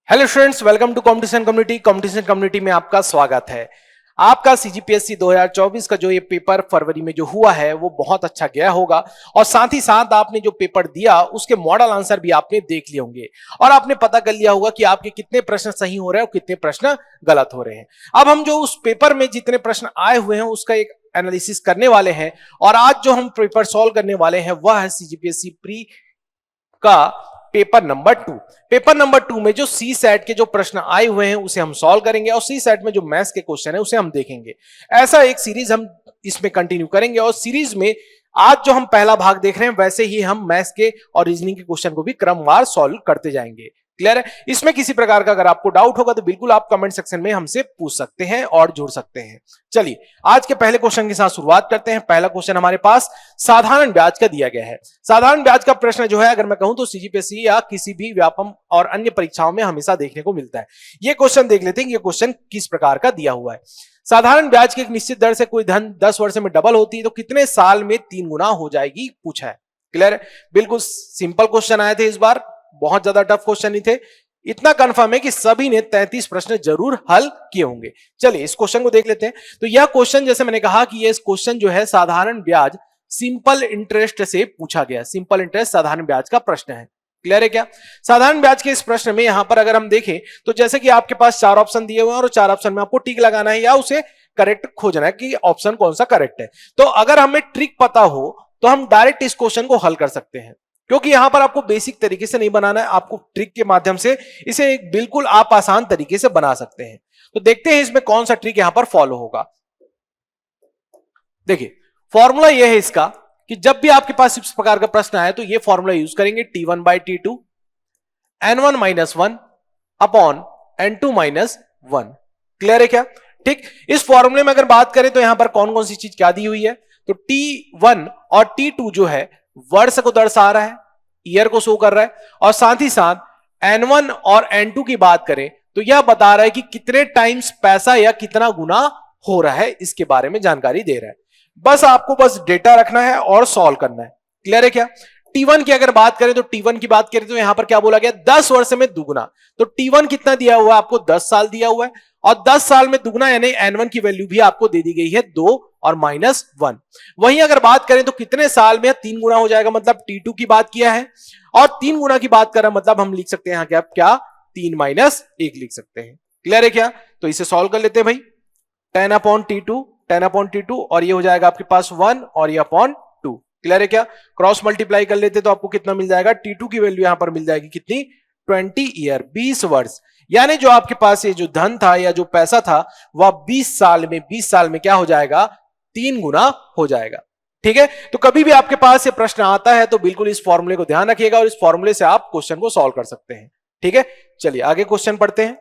Hello students, welcome to competition community. Competition community में आपका स्वागत है। आपका सीजीपीएससी 2024 का जो ये पेपर फरवरी में जो हुआ है वो बहुत अच्छा गया होगा और साथ ही साथ आपने जो पेपर दिया उसके मॉडल आंसर भी आपने देख लिए होंगे और आपने पता कर लिया होगा कि आपके कितने प्रश्न सही हो रहे हैं और कितने प्रश्न गलत हो रहे हैं। अब हम जो उस पेपर में जितने प्रश्न आए हुए हैं उसका एक एनालिसिस करने वाले हैं और आज जो हम पेपर सॉल्व करने वाले हैं वह है सीजीपीएससी प्री का पेपर नंबर 2। पेपर नंबर 2 में जो सी सेट के जो प्रश्न आए हुए हैं उसे हम सॉल्व करेंगे और सी सेट में जो मैथ्स के क्वेश्चन है उसे हम देखेंगे। ऐसा एक सीरीज हम इसमें कंटिन्यू करेंगे और सीरीज में आज जो हम पहला भाग देख रहे हैं वैसे ही हम मैथ्स के और रीजनिंग के क्वेश्चन को भी क्रमवार सॉल्व करते जाएंगे। क्लियर है? इसमें किसी प्रकार का अगर आपको डाउट होगा तो बिल्कुल आप कमेंट सेक्शन में हमसे पूछ सकते हैं और जुड़ सकते हैं। चलिए आज के पहले क्वेश्चन के साथ शुरुआत करते हैं। पहला क्वेश्चन हमारे पास साधारण ब्याज का दिया गया है। साधारण ब्याज का प्रश्न जो है अगर मैं कहूं तो सीजीपीएससी या किसी भी व्यापम और अन्य परीक्षाओं में हमेशा देखने को मिलता है। ये क्वेश्चन देख लेते हैं ये क्वेश्चन किस प्रकार का दिया हुआ है। साधारण ब्याज की एक निश्चित दर से कोई धन 10 वर्ष में डबल होती है तो कितने साल में 3 गुना हो जाएगी, पूछा है। क्लियर है? बिल्कुल सिंपल क्वेश्चन आए थे इस बार, बहुत ज्यादा टफ क्वेश्चन नहीं थे। इतना कंफर्म है कि सभी ने 33 प्रश्न जरूर हल किए होंगे। चलिए इस क्वेश्चन को देख लेते हैं। तो यह क्वेश्चन जैसे मैंने कहा कि यह क्वेश्चन जो है साधारण ब्याज सिंपल इंटरेस्ट से पूछा गया। सिंपल इंटरेस्ट साधारण ब्याज का प्रश्न है। क्लियर है क्या? साधारण ब्याज के इस प्रश्न में यहां पर अगर हम देखें तो जैसे कि आपके पास 4 ऑप्शन दिए हुए हैं और 4 ऑप्शन में आपको टिक लगाना है या उसे करेक्ट खोजना है कि ऑप्शन कौन सा करेक्ट है। तो अगर हमें ट्रिक पता हो तो हम डायरेक्ट इस क्वेश्चन को हल कर सकते हैं, क्योंकि यहां पर आपको बेसिक तरीके से नहीं बनाना है, आपको ट्रिक के माध्यम से इसे एक बिल्कुल आप आसान तरीके से बना सकते हैं। तो देखते हैं इसमें कौन सा ट्रिक यहां पर फॉलो होगा। देखिए फॉर्मूला यह है इसका कि जब भी आपके पास इस प्रकार का प्रश्न आए तो यह फॉर्मूला यूज करेंगे T1 by T2 N1 minus 1 upon N2 minus 1। Clear है क्या? ठीक, इस फॉर्मूले में अगर बात करें तो यहां पर कौन कौन सी चीज क्या दी हुई है तो T1 और T2 जो है वर्ष को दर्शा रहा है, ईयर को शो कर रहा है और साथ ही साथ N1 और N2 की बात करें तो यह बता रहा है कि कितने टाइम्स पैसा या कितना गुना हो रहा है, इसके बारे में जानकारी दे रहा है। बस आपको बस डेटा रखना है और सॉल्व करना है। क्लियर है क्या? T1 की अगर बात करें तो T1 की बात करें तो यहां पर क्या बोला गया 10 वर्ष में दुगुना। तो T1 कितना दिया हुआ है आपको 10 साल दिया हुआ है और 10 साल में दुगुना यानी N1 की वैल्यू भी आपको दे दी गई है 2 और माइनस 1। वहीं अगर बात करें तो कितने साल में 3 गुना हो जाएगा, मतलब T2 की बात किया है और 3 गुना की बात कर रहा है, मतलब हम लिख सकते हैं यहां क्या 3 माइनस 1 लिख सकते हैं। क्लियर है क्या? तो इसे सॉल्व कर लेते हैं भाई। 10 अपॉन T2 और ये हो जाएगा आपके पास 1 और ये अपॉन 2। क्लियर है क्या? क्रॉस मल्टीप्लाई कर लेते तो आपको कितना मिल जाएगा, T2 की वैल्यू यहां पर मिल जाएगी कितनी 20 ईयर 20 वर्ष, यानी जो आपके पास ये जो धन था या जो पैसा था वह 20 साल में क्या हो जाएगा 3 गुना हो जाएगा। ठीक है? तो कभी भी आपके पास ये प्रश्न आता है तो बिल्कुल इस फॉर्मूले को ध्यान रखिएगा और इस फॉर्मूले से आप क्वेश्चन को सॉल्व कर सकते हैं। ठीक है, चलिए आगे क्वेश्चन पढ़ते हैं।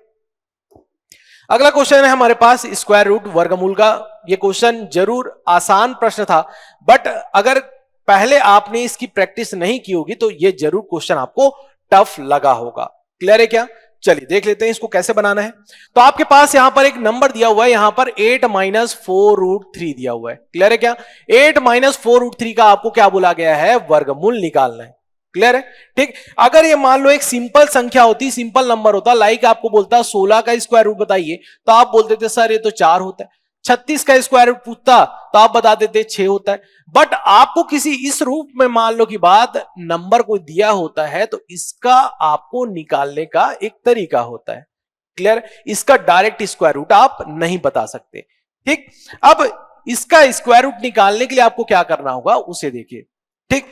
अगला क्वेश्चन है हमारे पास स्क्वायर रूट वर्गमूल का। यह क्वेश्चन जरूर आसान प्रश्न था, बट अगर पहले आपने इसकी प्रैक्टिस नहीं की होगी तो यह जरूर क्वेश्चन आपको टफ लगा होगा। क्लियर है क्या? चलिए देख लेते हैं इसको कैसे बनाना है। तो आपके पास यहां पर एक नंबर दिया हुआ है, यहां पर 8 माइनस 4 रूट 3 दिया हुआ है। क्लियर है क्या? 8 माइनस 4 रूट 3 का आपको क्या बोला गया है, वर्गमूल निकालना है। क्लियर है? ठीक, अगर ये मान लो एक सिंपल संख्या होती, सिंपल नंबर होता, लाइक आपको बोलता 16 का स्क्वायर रूट बताइए तो आप बोलते थे सर ये तो 4 होता है। 36 का स्क्वायर रूट पूछता तो आप बता देते 6 होता है। बट आपको किसी इस रूप में मान लो कि बात नंबर को दिया होता है तो इसका आपको निकालने का एक तरीका होता है। क्लियर? इसका डायरेक्ट स्क्वायर रूट आप नहीं बता सकते। ठीक, अब इसका स्क्वायर रूट निकालने के लिए आपको क्या करना होगा उसे देखिए। ठीक,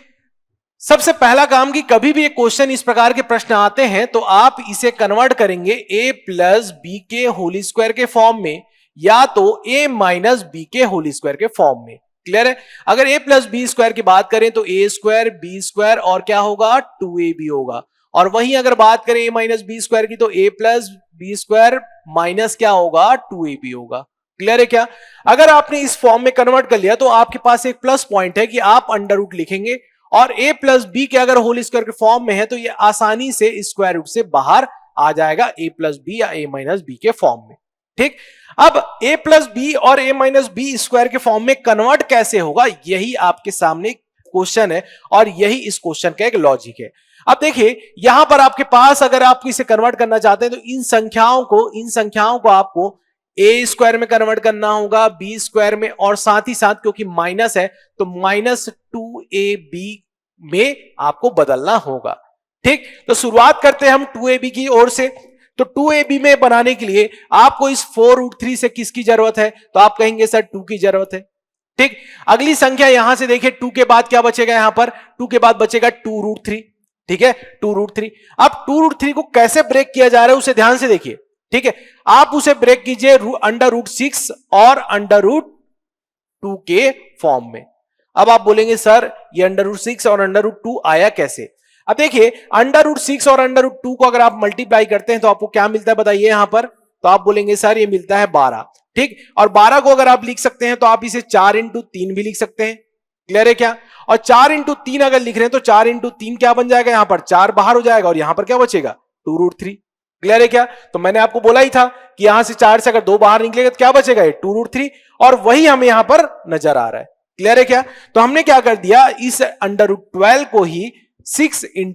सबसे पहला काम कि कभी भी एक क्वेश्चन इस प्रकार के प्रश्न आते हैं तो आप इसे कन्वर्ट करेंगे a प्लस बी के होल स्क्वायर के फॉर्म में या तो a माइनस बी के होल स्क्वायर के फॉर्म में। क्लियर है? अगर a प्लस बी स्क्वायर की बात करें तो a स्क्वायर बी स्क्वायर और क्या होगा 2ab होगा, और वहीं अगर बात करें a माइनस बी स्क्वायर की तो a plus b square minus क्या होगा 2ab होगा। क्लियर है क्या? अगर आपने इस फॉर्म में कन्वर्ट कर लिया तो आपके पास एक प्लस पॉइंट है कि आप अंडर रूट लिखेंगे और a प्लस बी के अगर होल स्क्वायर के फॉर्म में है तो ये आसानी से स्क्वायर रूट से बाहर आ जाएगा a प्लस बी या a माइनस बी के फॉर्म में। ठीक, अब a प्लस बी और a माइनस बी स्क्वायर के फॉर्म में कन्वर्ट कैसे होगा, यही आपके सामने क्वेश्चन है और यही इस क्वेश्चन का एक लॉजिक है। अब देखिए यहां पर आपके पास अगर आप इसे कन्वर्ट करना चाहते हैं तो इन संख्याओं को आपको ए स्क्वायर में कन्वर्ट करना होगा, बी स्क्वायर में, और साथ ही साथ क्योंकि माइनस है तो -2ab में आपको बदलना होगा। ठीक, तो शुरुआत करते हैं हम 2ab की ओर से। तो 2ab में बनाने के लिए आपको इस 4√3 से किसकी जरूरत है? तो आप कहेंगे सर 2 की जरूरत है। ठीक, अगली संख्या यहां से देखिए 2 के बाद क्या बचेगा? यहां पर 2 के बाद बचेगा 2√3। ठीक है, 2√3। अब 2√3 को कैसे ब्रेक किया जा रहा है उसे ध्यान से देखिए। ठीक है, आप उसे ब्रेक कीजिए √6 और √2 के फॉर्म में। अब आप बोलेंगे सर ये √6 और √2 आया कैसे? अब देखिए √6 और √2 को अगर आप मल्टीप्लाई करते हैं तो आपको क्या मिलता है बताइए यहां पर? तो आप बोलेंगे सर ये मिलता है 12। ठीक, और 12 को अगर आप लिख सकते हैं तो आप इसे 4 × 3 भी लिख सकते हैं। क्लियर है क्या? और 4 × 3 अगर लिख रहे हैं तो 4 × 3 क्या बन जाएगा? यहां पर 4 बाहर हो जाएगा और यहां पर क्या बचेगा? 2√3। क्लियर है क्या? तो मैंने आपको बोला ही था कि यहां से 4 से अगर 2 बाहर निकलेगा तो क्या बचेगा? ये 2√3, और वही हमें यहां पर नजर आ रहा है। क्लियर है क्या? तो हमने क्या कर दिया, इस √12 को ही 6 ×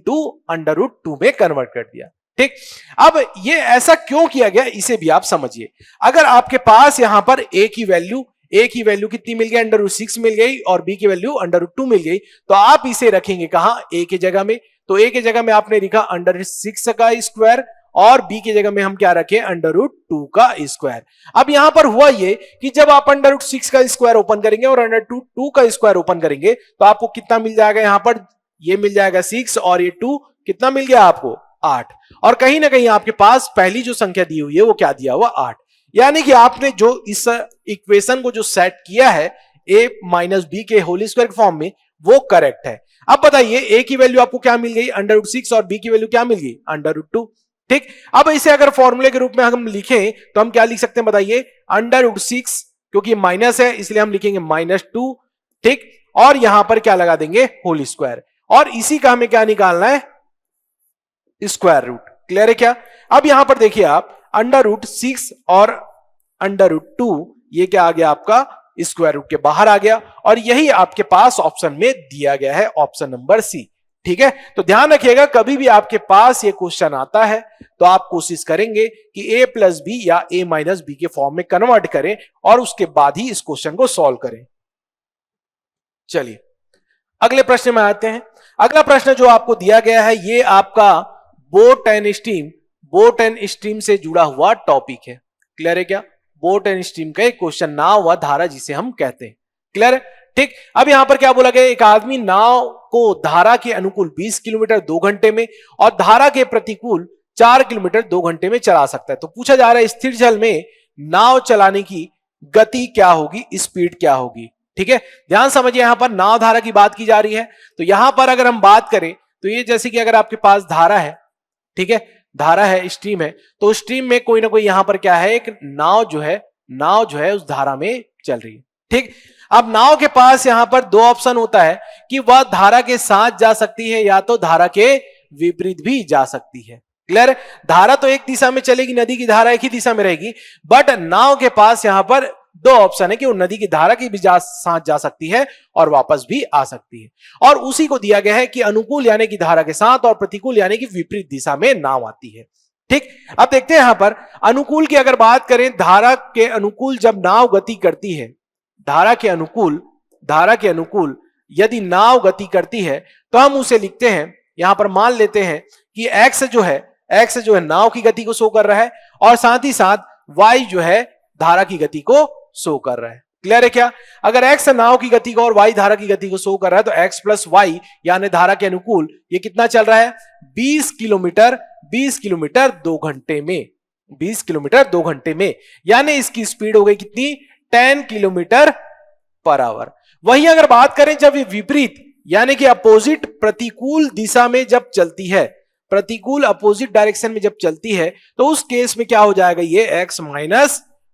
√2 में कन्वर्ट कर दिया। ठीक, अब ये ऐसा क्यों किया गया इसे भी आप समझिए। अगर आपके पास यहां पर ए की वैल्यू कितनी मिल गई? √6 मिल गई, और बी की वैल्यू √2 मिल गई, तो आप इसे रखेंगे कहां? ए के जगह में। तो ए के जगह में आपने लिखा √6 का स्क्वायर, और बी की जगह में हम क्या रखें? √2 का स्क्वायर। अब यहां पर हुआ ये कि जब आप √6 का स्क्वायर ओपन करेंगे और √2 का स्क्वायर ओपन करेंगे तो आपको कितना मिल जाएगा? यहां पर ये मिल जाएगा 6, और ये 2 कितना मिल गया आपको? 8। और कहीं ना कहीं आपके पास पहली जो संख्या दी हुई है वो क्या दिया हुआ? 8। यानी कि आपने जो इस इक्वेशन को जो सेट किया है a माइनस बी के होल स्क्वायर फॉर्म में, वो करेक्ट है। अब बताइए a की वैल्यू आपको क्या मिल गई? √6, और b की वैल्यू क्या मिल गई? √2। ठीक, अब इसे अगर फॉर्मूले के रूप में हम लिखें तो हम क्या लिख सकते हैं बताइए? √6 क्योंकि माइनस है इसलिए हम लिखेंगे -2। ठीक, और यहां पर क्या लगा देंगे? होल स्क्वायर, और इसी का हमें क्या निकालना है? Square root. क्लियर है क्या? अब यहां पर देखिए आप √6 और √2 ये क्या आ गया आपका? स्क्वायर रूट के बाहर आ गया, और यही आपके पास ऑप्शन में दिया गया है, ऑप्शन नंबर सी। ठीक है, तो ध्यान रखिएगा कभी भी आपके पास ये क्वेश्चन आता है तो आप कोशिश करेंगे कि a + b या a - b के फॉर्म में कन्वर्ट करें और उसके बाद ही इस क्वेश्चन को सॉल्व करें। चलिए अगले प्रश्न में आते हैं। अगला प्रश्न जो आपको दिया गया है ये आपका बोट एंड स्ट्रीम से जुड़ा हुआ टॉपिक है। क्लियर है क्या? बोट एंड स्ट्रीम का एक क्वेश्चन, नाव व धारा जिसे हम कहते हैं। क्लियर है? ठीक, अब यहां पर क्या बोला गया? एक आदमी नाव को धारा के अनुकूल 20 किलोमीटर 2 घंटे में और धारा के प्रतिकूल 4 किलोमीटर 2 घंटे में चला सकता है। तो पूछा जा रहा है स्थिर जल में नाव चलाने की गति क्या होगी, स्पीड क्या होगी। ठीक है, ध्यान समझिए यहां पर नाव धारा की बात की जा रही है। तो यहां पर अगर हम बात करें तो ये जैसे कि अगर आपके पास धारा है, ठीक है, धारा है, स्ट्रीम है, तो स्ट्रीम में कोई ना कोई यहां पर क्या है? एक नाव जो है उस धारा में चल रही है। ठीक, अब नाव के पास यहां पर दो ऑप्शन होता है कि वह धारा के साथ जा सकती है या तो धारा के विपरीत भी जा सकती है। क्लियर? धारा तो एक दिशा में चलेगी, नदी की धारा एक ही दिशा में रहेगी, बट नाव के पास यहां पर दो ऑप्शन है कि वो नदी की धारा की भी साथ जा सकती है और वापस भी आ सकती है। और उसी को दिया गया है कि अनुकूल यानी कि धारा के साथ और प्रतिकूल यानी कि विपरीत दिशा में नाव आती है। ठीक, अब देखते हैं यहां पर अनुकूल की अगर बात करें, धारा के अनुकूल जब नाव गति करती है, धारा के अनुकूल यदि नाव गति करती है तो हम उसे लिखते हैं, यहां पर मान लेते हैं कि x जो है नाव की गति को शो कर रहा है और साथ ही साथ y जो है धारा की गति को शो कर रहा है। क्लियर है क्या? अगर x नाव की गति को और y धारा की गति को शो कर रहा है तो x + y यानी धारा के अनुकूल ये कितना चल रहा है? 20 किलोमीटर 2 घंटे में, 20 किलोमीटर 2 घंटे में, यानी इसकी स्पीड हो गई कितनी? 10 km/h। वहीं अगर बात करें जब ये विपरीत यानी कि अपोजिट प्रतिकूल दिशा में जब चलती है, प्रतिकूल अपोजिट डायरेक्शन में जब चलती है तो उस केस में क्या हो जाएगा? ये x -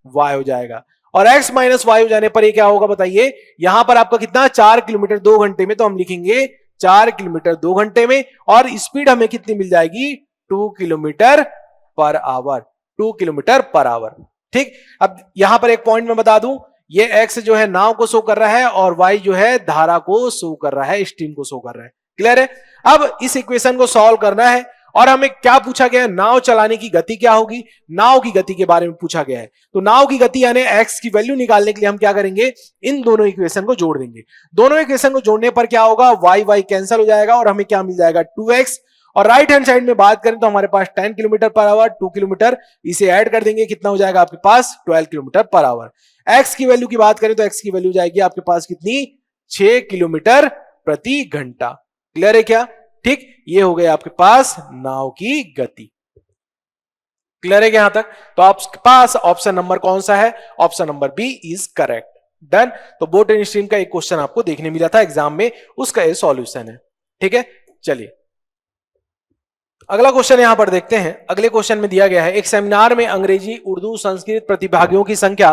y हो जाएगा, और x - y हो जाने पर ये क्या होगा बताइए? यहां पर आपका कितना? 4 किलोमीटर 2 घंटे में, तो हम लिखेंगे 4 किलोमीटर 2 घंटे में, और स्पीड हमें कितनी मिल जाएगी? 2 km/h, 2 km/h। ठीक, अब यहां पर एक पॉइंट मैं बता दूं, ये x जो है नाव को शो कर रहा है और y जो है धारा को शो कर रहा है, स्ट्रीम को शो कर रहा है। क्लियर है? अब इस इक्वेशन को सॉल्व करना है और हमें क्या पूछा गया है, नाव चलाने की गति क्या होगी, नाव की गति के बारे में पूछा गया है। तो नाव की गति यानी x की वैल्यू निकालने के लिए हम क्या करेंगे, इन दोनों इक्वेशन को जोड़ देंगे। दोनों इक्वेशन को जोड़ने पर क्या होगा, y कैंसिल हो जाएगा और हमें क्या मिल जाएगा 2x, और राइट हैंड साइड में बात करें तो हमारे पास 10 किलोमीटर पर आवर, 2 किलोमीटर, इसे ऐड कर देंगे, कितना हो जाएगा आपके पास 12 किलोमीटर पर आवर। x की वैल्यू की बात करें तो x की वैल्यू जाएगी आपके पास कितनी, 6 किलोमीटर प्रति घंटा। क्लियर है क्या, ठीक, ये हो गया आपके पास नाव की गति। क्लियर है क्या यहां तक? तो आपके पास ऑप्शन नंबर कौन सा है, option number b is correct. Done. तो बोट एंड स्ट्रीम का एक क्वेश्चन आपको देखने मिला था एग्जाम में, उसका ये सॉल्यूशन है। ठीक है, चलिए अगला क्वेश्चन यहां पर देखते हैं। अगले क्वेश्चन में दिया गया है, एक सेमिनार में अंग्रेजी, उर्दू, संस्कृत प्रतिभागियों की संख्या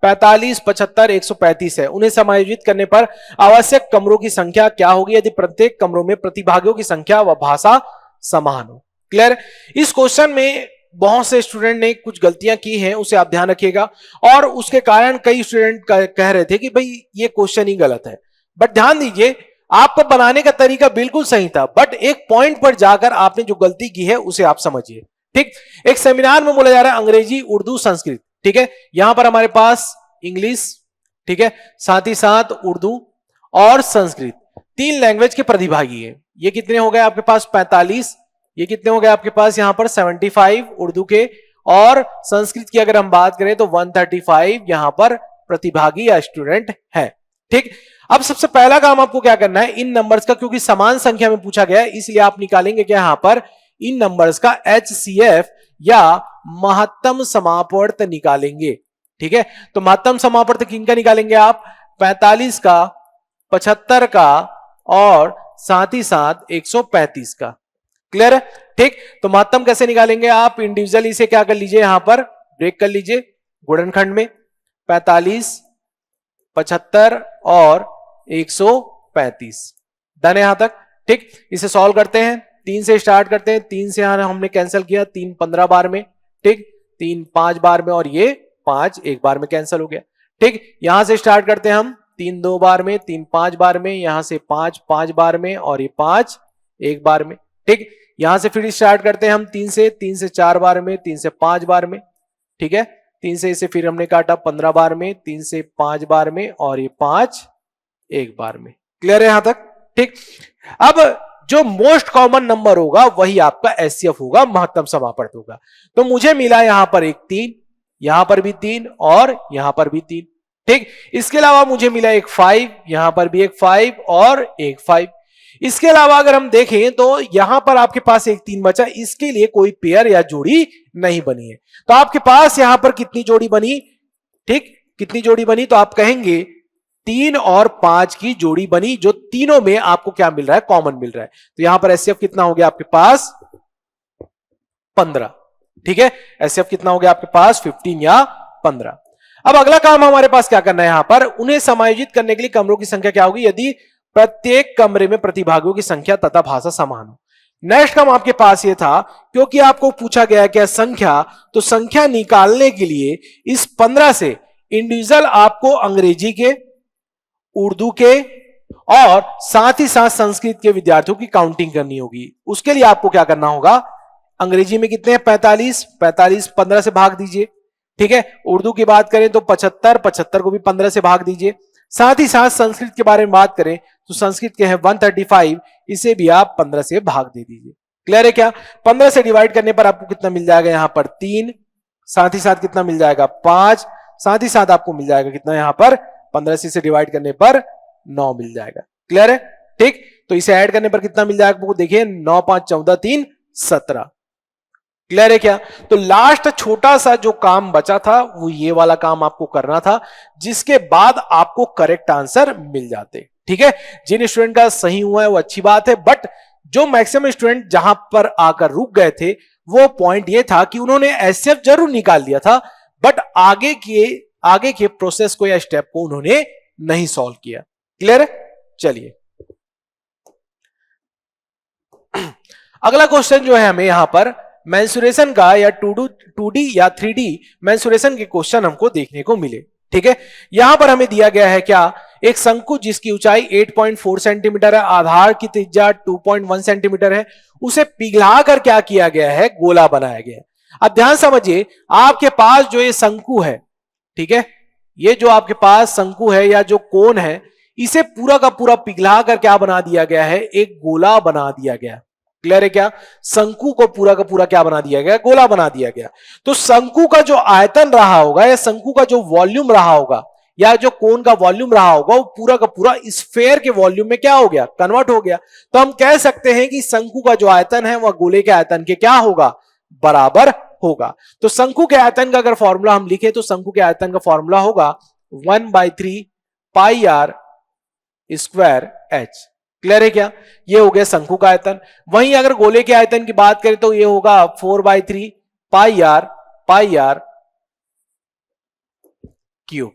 45, 75, 135 है। उन्हें समायोजित करने पर आवश्यक कमरों की संख्या क्या होगी यदि प्रत्येक कमरों में प्रतिभागियों की संख्या व भाषा समान हो। क्लियर। इस क्वेश्चन में बहुत से स्टूडेंट ने कुछ गलतियां की हैं, उसे आप ध्यान रखिएगा, और उसके कारण कई स्टूडेंट कह रहे थे कि भाई ये क्वेश्चन ही गलत है। बट ध्यान दीजिए, आपका बनाने का तरीका बिल्कुल सही था, बट एक पॉइंट पर जाकर आपने जो गलती की है उसे आप समझिए। ठीक, एक सेमिनार में बोला जा रहा है अंग्रेजी, उर्दू, संस्कृत। ठीक है, यहां पर हमारे पास इंग्लिश, ठीक है, साथ ही साथ उर्दू और संस्कृत, 3 लैंग्वेज के प्रतिभागी है। ये कितने हो गए आपके पास 45, ये कितने हो गए आपके पास यहां पर 75 उर्दू के, और संस्कृत की अगर हम बात करें तो 135 यहां पर प्रतिभागी या स्टूडेंट है। ठीक, अब सबसे पहला काम आपको क्या करना है, इन नंबर्स का, क्योंकि समान संख्या में पूछा गया है इसलिए आप निकालेंगे क्या यहां पर इन नंबर्स का HCF या महत्तम समापवर्त निकालेंगे। ठीक है, तो महत्तम समापवर्त किनका निकालेंगे आप, 45 का, 75 का और साथ ही साथ 135 का। क्लियर है? ठीक, तो महत्तम कैसे निकालेंगे आप, इंडिविजुअली इसे क्या कर लीजिए, यहां पर ब्रेक कर लीजिए गुणनखंड में, 45, 75 और 135। डन है यहां तक? ठीक, इसे सॉल्व करते हैं, 3 से स्टार्ट करते हैं, 3 से यहां हमने कैंसिल किया, 3 15 बार में, ठीक, 3 5 बार में, और ये 5 एक बार में कैंसिल हो गया। ठीक, यहां से स्टार्ट करते हैं हम, 3 2 बार में, 3 5 बार में, यहां से 5 5 बार में, और ये 5 एक बार में। ठीक, यहां से फिर स्टार्ट करते हैं हम 3 से 4 बार में, 3 से 5 बार में। ठीक है, 3 से इसे फिर हमने काटा 15 बार में, 3 से 5 बार में, और ये 5 एक बार में। क्लियर है यहां तक? ठीक, अब जो मोस्ट कॉमन नंबर होगा वही आपका HCF होगा, महत्तम समापवर्त होगा। तो मुझे मिला यहां पर एक 3, यहां पर भी 3 और यहां पर भी 3। ठीक, इसके अलावा मुझे मिला एक 5, यहां पर भी एक 5 और एक 5। इसके अलावा अगर हम देखें तो यहां पर आपके पास एक 3 बचा, इसके लिए कोई पेयर या जोड़ी नहीं बनी है। तो आपके पास यहां पर कितनी जोड़ी बनी, ठीक, कितनी जोड़ी बनी, तो आप कहेंगे 3 और 5 की जोड़ी बनी, जो तीनों में आपको क्या मिल रहा है, कॉमन मिल रहा है। तो यहां पर HCF कितना हो गया आपके पास 15। ठीक है, HCF कितना हो गया आपके पास 15 या 15। अब अगला काम हमारे पास क्या करना है, यहां पर उन्हें समायोजित करने के लिए कमरों की संख्या क्या होगी यदि प्रत्येक कमरे में प्रतिभागियों की संख्या तथा भाषा समान हो। नेक्स्ट काम आपके पास ये था, क्योंकि आपको पूछा गया क्या संख्या, तो संख्या निकालने के लिए इस 15 से इंडिविजुअल आपको अंग्रेजी के, उर्दू के और साथ ही साथ संस्कृत के विद्यार्थियों की काउंटिंग करनी होगी। उसके लिए आपको क्या करना होगा, अंग्रेजी में कितने हैं 45, 45 15 से भाग दीजिए। ठीक है, उर्दू की बात करें तो 75, 75 को भी 15 से भाग दीजिए। साथ ही साथ संस्कृत के बारे में बात करें तो संस्कृत के हैं 135, इसे भी आप 15 से भाग दे दीजिए। क्लियर है क्या? 15 से डिवाइड करने पर आपको कितना मिल जाएगा, यहां पर 3, साथ ही साथ कितना मिल जाएगा 5, साथ ही साथ आपको मिल जाएगा कितना यहां पर 15 से डिवाइड करने पर 9 मिल जाएगा। क्लियर है? ठीक, तो इसे ऐड करने पर कितना मिल जाएगा आपको, देखिए 9 5 14 3 17। क्लियर है क्या? तो लास्ट छोटा सा जो काम बचा था वो ये वाला काम आपको करना था, जिसके बाद आपको करेक्ट आंसर मिल जाते। ठीक है, जिन स्टूडेंट का सही हुआ है वो अच्छी बात है, बट जो मैक्सिमम स्टूडेंट जहां पर आकर रुक गए थे वो पॉइंट ये था कि उन्होंने HCF जरूर निकाल लिया था, बट आगे के प्रोसेस को या स्टेप को उन्होंने नहीं सॉल्व किया। क्लियर है? चलिए अगला क्वेश्चन जो है हमें यहां पर मेंसुरेशन का या 2D या 3D मेंसुरेशन के क्वेश्चन हमको देखने को मिले। ठीक है, यहां पर हमें दिया गया है क्या, एक शंकु जिसकी ऊंचाई 8.4 सेंटीमीटर है, आधार की त्रिज्या 2.1 सेंटीमीटर है, उसे पिघलाकर क्या किया गया है, गोला बनाया गया है। अब ध्यान समझिए, आपके पास जो ये शंकु है, ठीक है, ये जो आपके पास शंकु है या जो कोन है, इसे पूरा का पूरा पिघला कर क्या बना दिया गया है, एक गोला बना दिया गया। क्लियर है क्या? शंकु को पूरा का पूरा क्या बना दिया गया, गोला बना दिया गया। तो शंकु का जो आयतन रहा होगा या शंकु का जो वॉल्यूम रहा होगा या जो कोन का वॉल्यूम रहा होगा, वो पूरा का पूरा स्फेयर के वॉल्यूम में क्या हो गया, कन्वर्ट हो गया। तो हम कह सकते हैं कि शंकु का जो आयतन है वह गोले के आयतन के क्या होगा, बराबर होगा। तो शंकु के आयतन का अगर फॉर्मूला हम लिखे तो शंकु के आयतन का फॉर्मूला होगा 1/3 पाई आर स्क्वायर एच। क्लियर है क्या? ये हो गया शंकु का आयतन। वहीं अगर गोले के आयतन की बात करें तो ये होगा 4/3 पाई आर क्यूब।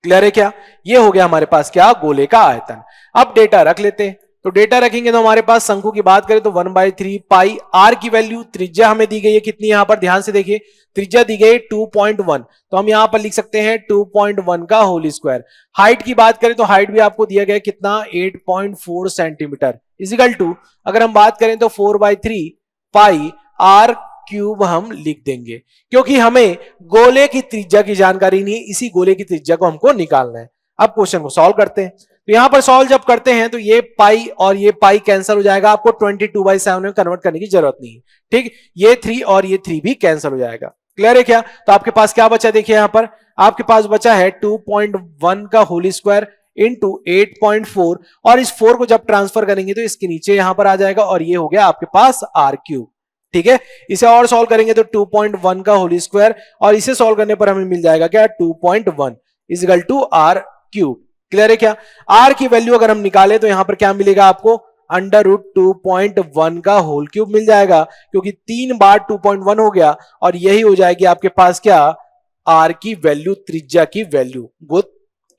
क्लियर है क्या? ये हो गया हमारे पास क्या, गोले का आयतन। अब डेटा रख लेते हैं। तो डेटा रखेंगे तो हमारे पास शंकु की बात करें तो 1/3 पाई आर की वैल्यू, त्रिज्या हमें दी गई है कितनी, यहां पर ध्यान से देखिए, त्रिज्या दी गई 2.1, तो हम यहां पर लिख सकते हैं 2.1 का होल स्क्वायर। हाइट की बात करें तो हाइट भी आपको दिया गया कितना, 8.4 सेंटीमीटर इजिकल टू, अगर हम बात करें तो 4/3 पाई आर क्यूब हम लिख देंगे, क्योंकि हमें गोले की त्रिज्या की जानकारी नहीं, इसी गोले की त्रिज्या को हमको निकालना है। अब क्वेश्चन को सॉल्व करते हैं। तो यहां पर सॉल्व जब करते हैं तो ये पाई और ये पाई कैंसिल हो जाएगा, आपको 22/7 में कन्वर्ट करने की जरूरत नहीं है। ठीक, ये 3 और ये 3 भी कैंसिल हो जाएगा। क्लियर है क्या? तो आपके पास क्या बचा, देखिए यहां पर आपके पास बचा है 2.1 का होल स्क्वायर इंटू 8.4, और इस 4 को जब ट्रांसफर करेंगे तो इसके नीचे यहां पर आ जाएगा, और ये हो गया आपके पास आर क्यूब। ठीक है, इसे और सॉल्व करेंगे तो 2.1 का होल स्क्वायर, और इसे सॉल्व करने पर हमें मिल जाएगा क्या, 2.1 equal to r cube. Clear है क्या? आर की वैल्यू अगर हम निकाले तो यहां पर क्या मिलेगा आपको, √2.1 का होल क्यूब मिल जाएगा, क्योंकि 3 बार 2.1 हो गया, और यही हो जाएगी आपके पास क्या, आर की वैल्यू, त्रिज्या की वैल्यू। गुड।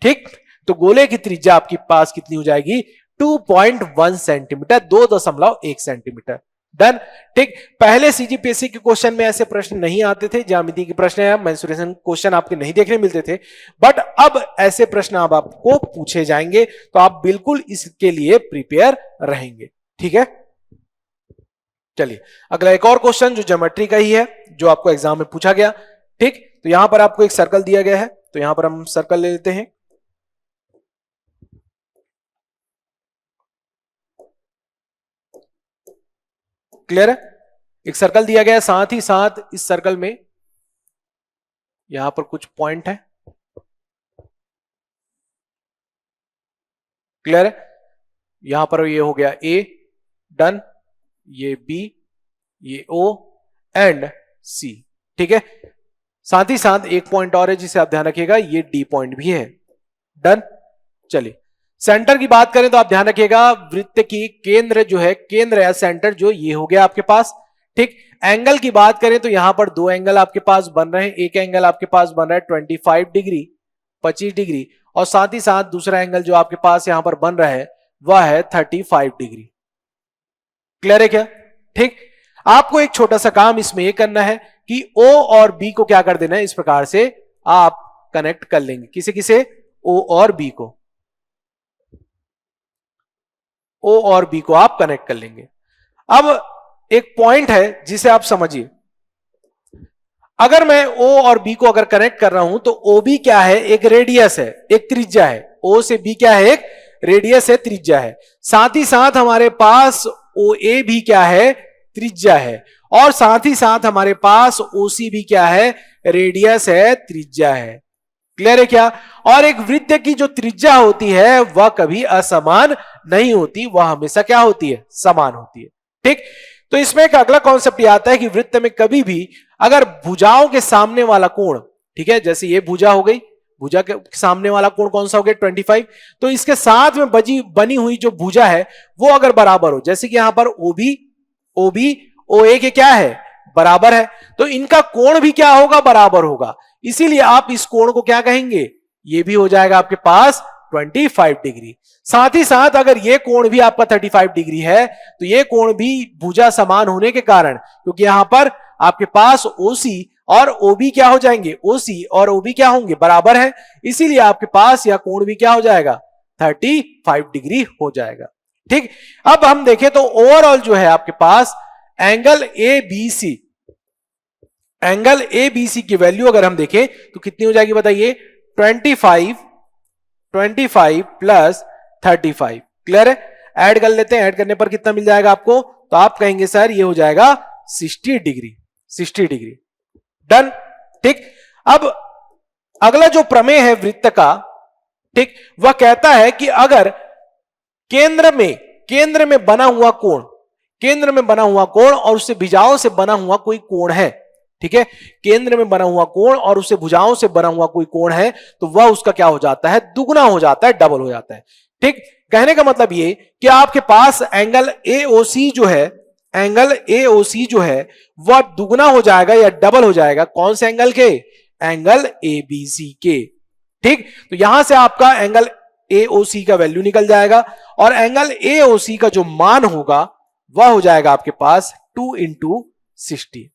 ठीक, तो गोले की त्रिज्या आपके पास कितनी हो जाएगी, 2.1 सेंटीमीटर, 2.1 सेंटीमीटर। डन। ठीक, पहले सीजीपीएससी के क्वेश्चन में ऐसे प्रश्न नहीं आते थे, ज्यामिति के प्रश्न या मेंसुरेशन क्वेश्चन आपके नहीं देखने मिलते थे, बट अब ऐसे प्रश्न अब आपको पूछे जाएंगे, तो आप बिल्कुल इसके लिए प्रिपेयर रहेंगे। ठीक है, चलिए अगला एक और क्वेश्चन जो ज्योमेट्री का ही है, जो आपको एग्जाम में पूछा गया। ठीक, तो यहां पर आपको एक सर्कल दिया गया है, तो यहां पर हम सर्कल ले लेते हैं। क्लियर है? एक सर्कल दिया गया है, साथ ही साथ इस सर्कल में यहां पर कुछ पॉइंट है। क्लियर है? यहां पर ये हो गया ए, डन, ये बी, ये ओ एंड सी। ठीक है, साथ ही साथ एक पॉइंट और है जिसे आप ध्यान रखिएगा, ये डी पॉइंट भी है। डन। चलिए सेंटर की बात करें तो आप ध्यान रखिएगा, वृत्त की केंद्र जो है, केंद्र या सेंटर जो ये हो गया आपके पास। ठीक, एंगल की बात करें तो यहां पर 2 एंगल आपके पास बन रहे हैं। एक एंगल आपके पास बन रहा है 25 डिग्री, 25 डिग्री, और साथ ही साथ दूसरा एंगल जो आपके पास यहां पर बन रहा है वह है 35 डिग्री। क्लियर है क्या? ठीक, आपको एक छोटा सा काम इसमें यह करना है कि ओ और बी को क्या कर देना है, इस प्रकार से आप कनेक्ट कर लेंगे। किसे किसे? ओ और बी को, ओ और बी को आप कनेक्ट कर लेंगे। अब एक पॉइंट है जिसे आप समझिए, अगर मैं ओ और बी को अगर कनेक्ट कर रहा हूं तो ओ बी क्या है, एक रेडियस है, एक त्रिज्या है। ओ से बी क्या है, एक रेडियस है, त्रिज्या है। साथ ही साथ हमारे पास ओ ए भी क्या है, त्रिज्या है, और साथ ही साथ हमारे पास ओ सी भी क्या है, रेडियस है, त्रिज्या है। क्लियर है क्या? और एक वृत्त की जो त्रिज्या होती है वह कभी असमान नहीं होती, वह हमेशा क्या होती है, समान होती है। ठीक, तो इसमें एक अगला कॉन्सेप्ट यह आता है कि वृत्त में कभी भी अगर भुजाओं के सामने वाला कोण, ठीक है, जैसे ये भुजा हो गई, भुजा के सामने वाला कोण कौन सा हो गया, 25, तो इसके साथ में बनी हुई जो भुजा है वो अगर बराबर हो, जैसे कि यहां पर ओबी ओ ए के क्या है, बराबर है, तो इनका कोण भी क्या होगा, बराबर होगा। इसीलिए आप इस कोण को क्या कहेंगे, ये भी हो जाएगा आपके पास 25 डिग्री। साथ ही साथ अगर ये कोण भी आपका 35 डिग्री है तो ये कोण भी भुजा समान होने के कारण, क्योंकि यहां पर आपके पास ओसी और ओबी क्या हो जाएंगे, ओसी और ओबी क्या होंगे, बराबर है, इसीलिए आपके पास यह कोण भी क्या हो जाएगा, 35 डिग्री हो जाएगा। ठीक, अब हम देखें तो ओवरऑल जो है आपके पास एंगल ए बी सी की वैल्यू अगर हम देखें तो कितनी हो जाएगी बताइए, 25 प्लस 35। क्लियर है? ऐड कर लेते हैं, ऐड करने पर कितना मिल जाएगा आपको, तो आप कहेंगे सर ये हो जाएगा 60 डिग्री। डन। ठीक, अब अगला जो प्रमेय है वृत्त का, ठीक, वह कहता है कि अगर केंद्र में बना हुआ कोण और उससे भुजाओं से बना हुआ कोई कोण है, ठीक है, केंद्र में बना हुआ कोण और उससे भुजाओं से बना हुआ कोई कोण है, तो वह उसका क्या हो जाता है, दुगना हो जाता है, डबल हो जाता है। ठीक, कहने का मतलब ये कि आपके पास एंगल AOC जो है वह दुगना हो जाएगा या डबल हो जाएगा, कौन से एंगल के, एंगल ABC के। ठीक, तो यहां से आपका एंगल AOC का वैल्यू निकल जाएगा और एंगल AOC का जो मान होगा वह हो जाएगा आपके पास 2 × 60।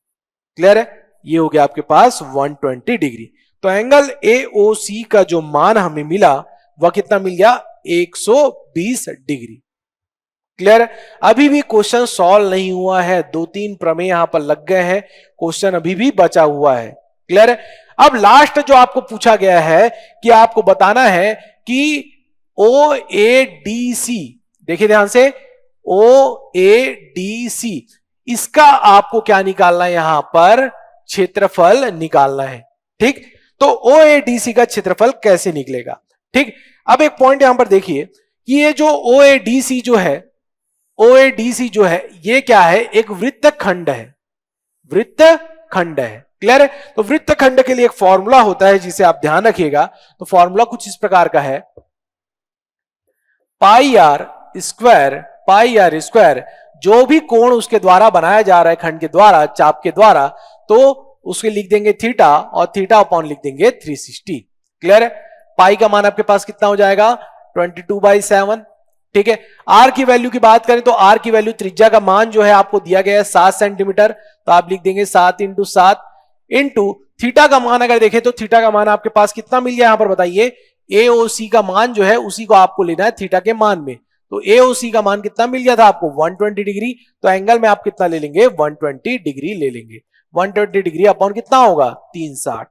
क्लियर है? ये हो गया आपके पास 120 डिग्री। तो एंगल AOC का जो मान हमें मिला वह कितना मिल गया, 120 डिग्री। क्लियर है? अभी भी क्वेश्चन सॉल्व नहीं हुआ है, 2-3 प्रमेय यहां पर लग गए हैं, क्वेश्चन अभी भी बचा हुआ है। क्लियर है? अब लास्ट जो आपको पूछा गया है कि आपको बताना है कि OADC, देखिए ध्यान से, OADC इसका आपको क्या निकालना है, यहां पर क्षेत्रफल निकालना है। ठीक, तो OADC का क्षेत्रफल कैसे निकलेगा। ठीक, अब एक पॉइंट यहां पर देखिए कि ये जो OADC जो है ये क्या है, एक वृत्तखंड है। क्लियर है? तो वृत्तखंड के लिए एक फॉर्मूला होता है जिसे आप ध्यान रखिएगा। तो फॉर्मूला कुछ इस प्रकार का है, पाई आर स्क्वायर, जो भी कोण उसके द्वारा बनाया जा रहा है, खंड के द्वारा, चाप के द्वारा, तो उसके लिख देंगे थीटा और थीटा अपॉन लिख देंगे 360। क्लियर है? पाई का मान आपके पास कितना हो जाएगा, 22/7। ठीक है, आर की वैल्यू की बात करें तो आर की वैल्यू, त्रिज्या का मान जो है आपको दिया गया है 7 सेंटीमीटर, तो आप लिख देंगे 7 × 7 इंटू थीटा का मान अगर देखें तो थीटा का मान आपके पास कितना मिल गया, यहां पर बताइए, AOC का मान जो है उसी को आपको लेना है थीटा के मान में। तो AOC का मान कितना मिल गया था आपको, 120 डिग्री। तो एंगल में आप कितना ले लेंगे, 120 डिग्री ले लेंगे। 120 डिग्री अपॉन कितना होगा, 360।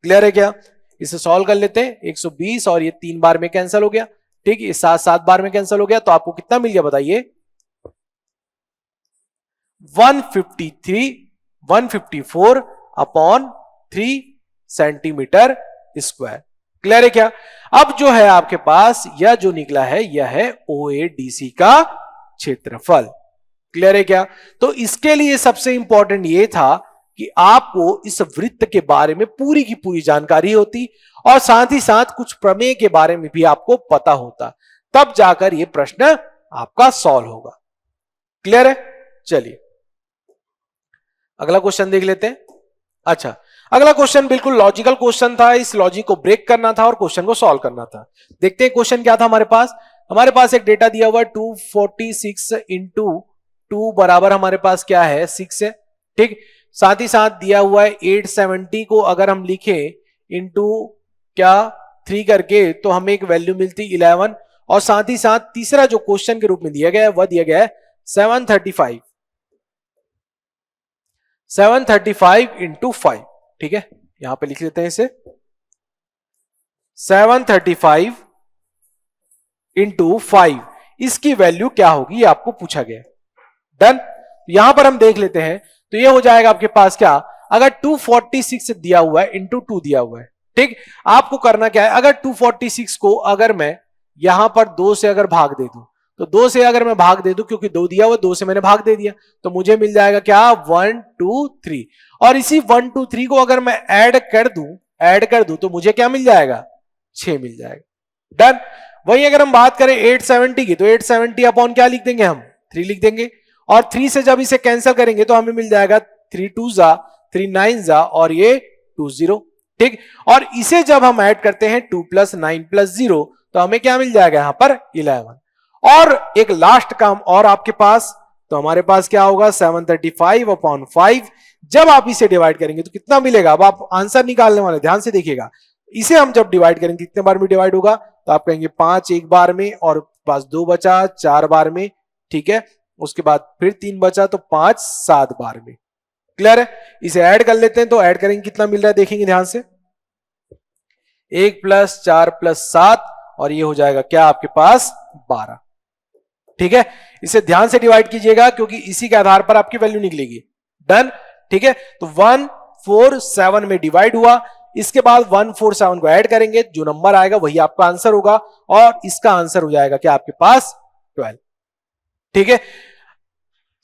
क्लियर है क्या? इसे सॉल्व कर लेते हैं, 120 और ये 3 बार में कैंसिल हो गया। ठीक, ये 7 बार में कैंसिल हो गया, तो आपको कितना मिल गया बताइए, 154 अपॉन 3 सेंटीमीटर स्क्वायर। क्लियर है क्या? अब जो है आपके पास यह जो निकला है यह है OADC का क्षेत्रफल। क्लियर है क्या? तो इसके लिए सबसे इंपॉर्टेंट यह था कि आपको इस वृत्त के बारे में पूरी की पूरी जानकारी होती और साथ ही साथ कुछ प्रमेय के बारे में भी आपको पता होता, तब जाकर यह प्रश्न आपका सॉल्व होगा। क्लियर है? चलिए अगला क्वेश्चन देख लेते हैं। अच्छा, अगला क्वेश्चन बिल्कुल लॉजिकल क्वेश्चन था, इस लॉजिक को ब्रेक करना था और क्वेश्चन को सॉल्व करना था। देखते हैं क्वेश्चन क्या था हमारे पास एक डेटा दिया हुआ है 246 × 2 बराबर हमारे पास क्या है, 6 है। ठीक, साथ ही साथ दिया हुआ है 870 को अगर हम लिखें इंटू क्या 3 करके तो हमें एक वैल्यू मिलती 11, और साथ ही साथ तीसरा जो क्वेश्चन के रूप में दिया गया है वह दिया गया है 735 × 5। ठीक है, यहां पे लिख लेते हैं इसे, 735 × 5 इसकी वैल्यू क्या होगी, आपको पूछा गया। डन। यहां पर हम देख लेते हैं, तो ये हो जाएगा आपके पास क्या, अगर 246 दिया हुआ है इंटू 2 दिया हुआ है। ठीक, आपको करना क्या है, अगर 246 को अगर मैं यहां पर 2 से अगर भाग दे दूं, तो 2 से अगर मैं भाग दे दूं, क्योंकि 2 दिया हुआ, 2 से मैंने भाग दे दिया, तो मुझे मिल जाएगा क्या, 1 2 3। और इसी 1 2 3 को अगर मैं ऐड कर दूं तो मुझे क्या मिल जाएगा, 6 मिल जाएगा। डन। वही अगर हम बात करें 870 की, तो 870 अपॉन क्या लिख देंगे हम, 3 लिख देंगे, और 3 से जब इसे कैंसिल करेंगे तो हमें मिल जाएगा 3 2 जा 3 9 जा और ये 20। ठीक, और इसे जब हम ऐड करते हैं 2 + 9 + 0 तो हमें क्या मिल जाएगा, यहां पर 11। और एक लास्ट काम और आपके पास, तो हमारे पास क्या होगा, 735 अपॉन 5। जब आप इसे डिवाइड करेंगे तो कितना मिलेगा, अब आप आंसर निकालने वाले ध्यान से देखिएगा, इसे हम जब डिवाइड करेंगे कितने बार में डिवाइड होगा, तो आप कहेंगे 5 एक बार में और पास 2 बचा 4 बार में, ठीक है। उसके बाद फिर 3 बचा तो 5 7 बार में। क्लियर है? इसे ऐड कर लेते हैं, तो ऐड करेंगे कितना मिल रहा है देखेंगे ध्यान से, 1 + 4 + 7 और ये हो जाएगा क्या आपके पास 12। ठीक है, इसे ध्यान से डिवाइड कीजिएगा क्योंकि इसी के आधार पर आपकी वैल्यू निकलेगी। डन, ठीक है। तो 147 में डिवाइड हुआ, इसके बाद 147 को ऐड करेंगे, जो नंबर आएगा वही आपका आंसर होगा और इसका आंसर हो जाएगा क्या आपके पास 12। ठीक है,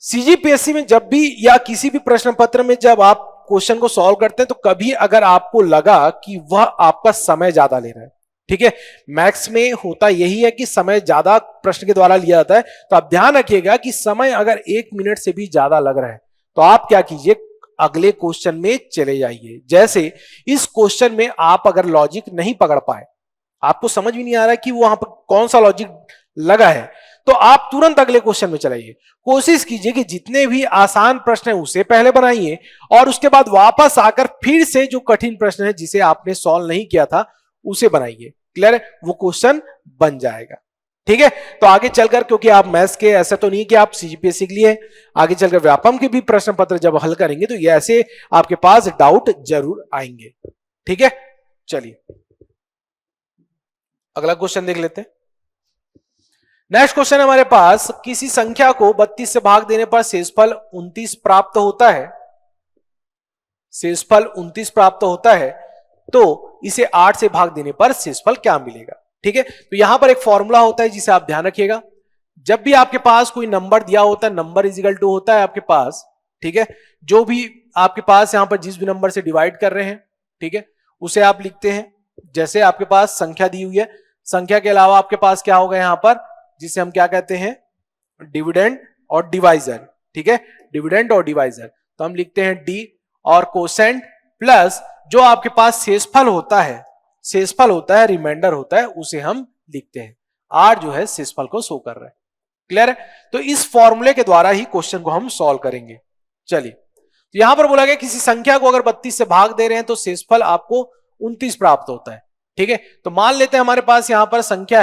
सीजीपीएससी में जब भी या किसी भी प्रश्न पत्र में जब आप क्वेश्चन को सॉल्व करते हैं तो कभी अगर आपको लगा कि वह आपका समय ज्यादा ले रहा है, ठीक है, मैथ्स में होता यही है कि समय ज्यादा प्रश्न के द्वारा लिया जाता है, तो आप ध्यान रखिएगा कि समय अगर 1 मिनट से भी ज्यादा लग रहा है तो आप क्या कीजिए, अगले क्वेश्चन में चले जाइए। जैसे इस क्वेश्चन में आप अगर लॉजिक नहीं पकड़ पाए, आपको समझ भी नहीं आ रहा है कि वहां पर कौन सा लॉजिक लगा है, तो आप तुरंत अगले क्वेश्चन में चलाइए। कोशिश कीजिए कि जितने भी आसान प्रश्न है उसे पहले बनाइए और उसके बाद वापस आकर फिर से जो कठिन प्रश्न है जिसे आपने सॉल्व नहीं किया था उसे बनाइए। क्लियर है? वो क्वेश्चन बन जाएगा। ठीक है, तो आगे चलकर, क्योंकि आप मैथ्स के ऐसा तो नहीं कि आप सीजीपीएससी के लिए, आगे चलकर व्यापम के भी प्रश्न पत्र जब हल करेंगे तो ये ऐसे आपके पास डाउट जरूर आएंगे। ठीक है, चलिए अगला क्वेश्चन देख लेते हैं। नेक्स्ट क्वेश्चन हमारे पास, किसी संख्या को 32 से भाग देने पर शेषफल 29 प्राप्त होता है, शेषफल 29 प्राप्त होता है, तो इसे 8 से भाग देने पर शेषफल क्या मिलेगा। ठीक है, तो यहां पर एक फॉर्मूला होता है जिसे आप ध्यान रखिएगा। जब भी आपके पास कोई नंबर दिया होता है, नंबर इज इक्वल टू होता है आपके पास, ठीक है, जो भी आपके पास यहां पर जिस भी नंबर से डिवाइड कर रहे हैं, ठीक है, उसे आप लिखते हैं। जैसे आपके पास संख्या दी हुई है, संख्या के अलावा आपके पास क्या होगा यहां पर, जिसे हम क्या कहते हैं, डिविडेंड और डिवाइजर। ठीक है, डिविडेंड और डिवाइजर, तो हम लिखते हैं डी और कोसेंट प्लस जो आपके पास शेषफल होता है, शेषफल होता है, रिमाइंडर होता है, उसे हम लिखते हैं। आर जो है शेषफल को शो कर रहा है। क्लियर है? तो इस फॉर्मूले के द्वारा ही क्वेश्चन को हम सॉल्व करेंगे। चलिए, तो यहां पर बोला गया किसी संख्या को अगर 32 से भाग दे रहे हैं तो शेषफल आपको 29 प्राप्त होता है। ठीक है, तो मान लेते हैं हमारे पास यहां पर संख्या